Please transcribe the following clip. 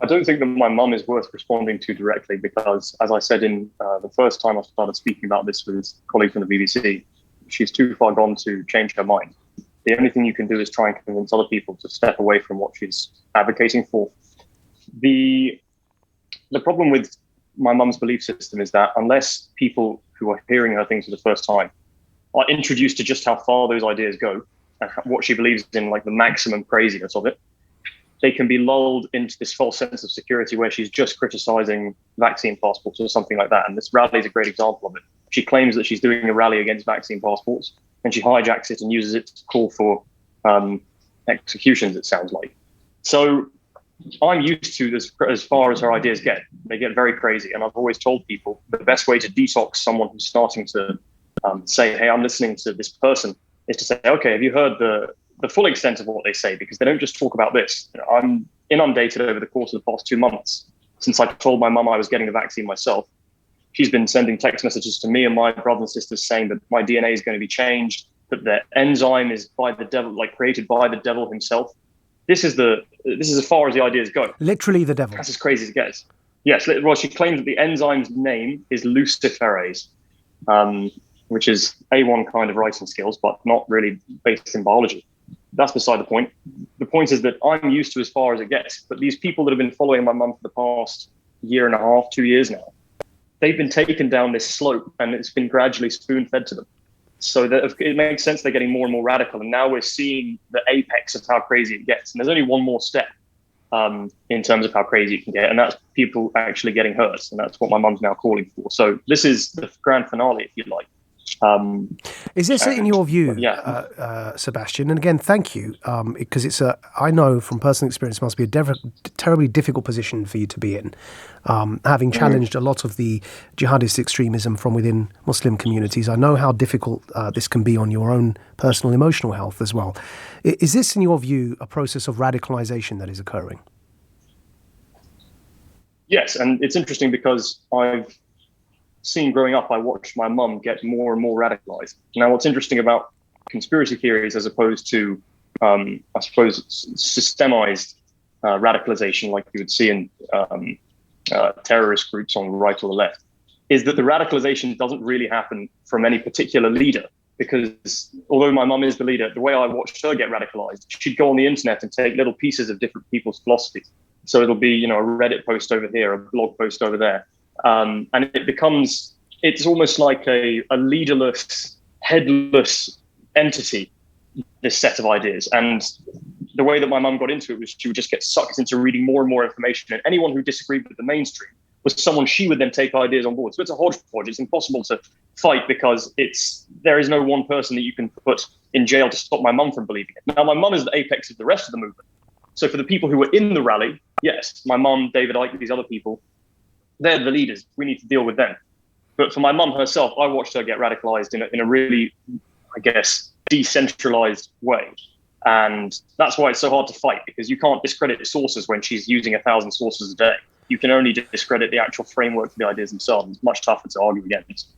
I don't think that my mum is worth responding to directly because, as I said in the first time I started speaking about this with colleagues from the BBC, she's too far gone to change her mind. The only thing you can do is try and convince other people to step away from what she's advocating for. The problem with my mum's belief system is that unless people who are hearing her things for the first time are introduced to just how far those ideas go and what she believes in, like the maximum craziness of it, they can be lulled into this false sense of security where she's just criticizing vaccine passports or something like that. And this rally is a great example of it. She claims that she's doing a rally against vaccine passports, and she hijacks it and uses it to call for executions, it sounds like. So I'm used to this as far as her ideas get. They get very crazy. And I've always told people the best way to detox someone who's starting to say, hey, I'm listening to this person, is to say, okay, have you heard the full extent of what they say? Because they don't just talk about this. I'm inundated over the course of the past 2 months since I told my mum I was getting the vaccine myself. She's been sending text messages to me and my brothers and sisters saying that my DNA is going to be changed, that the enzyme is by the devil, like created by the devil himself. This is as far as the ideas go. Literally the devil. That's as crazy as it gets. Yes. Well, she claims that the enzyme's name is luciferase, which is A1 kind of writing skills, but not really based in biology. That's beside the point. The point is that I'm used to as far as it gets. But these people that have been following my mum for the past 1.5 years, 2 years now, they've been taken down this slope and it's been gradually spoon-fed to them. So that it makes sense they're getting more and more radical. And now we're seeing the apex of how crazy it gets. And there's only one more step in terms of how crazy it can get. And that's people actually getting hurt. And that's what my mum's now calling for. So this is the grand finale, if you like. Is this in your view, Sebastian? And again, thank you, because I know from personal experience, it must be a terribly difficult position for you to be in, having challenged a lot of the jihadist extremism from within Muslim communities. I know how difficult this can be on your own personal emotional health as well. Is this, in your view, a process of radicalization that is occurring? Yes, and it's interesting because I've seen growing up, I watched my mum get more and more radicalized. Now, what's interesting about conspiracy theories as opposed to, I suppose, systemized radicalization like you would see in terrorist groups on the right or the left, is that the radicalization doesn't really happen from any particular leader. Because although my mum is the leader, the way I watched her get radicalized, she'd go on the internet and take little pieces of different people's philosophies. So it'll be, a Reddit post over here, a blog post over there. And it's almost like a leaderless, headless entity, this set of ideas. And the way that my mum got into it was she would just get sucked into reading more and more information. And anyone who disagreed with the mainstream was someone she would then take ideas on board. So it's a hodgepodge. It's impossible to fight because there is no one person that you can put in jail to stop my mum from believing it. Now, my mum is the apex of the rest of the movement. So for the people who were in the rally, yes, my mum, David Icke, these other people, they're the leaders. We need to deal with them. But for my mum herself, I watched her get radicalized in a really, I guess, decentralized way. And that's why it's so hard to fight, because you can't discredit sources when she's using 1,000 sources a day. You can only discredit the actual framework for the ideas themselves. It's much tougher to argue against.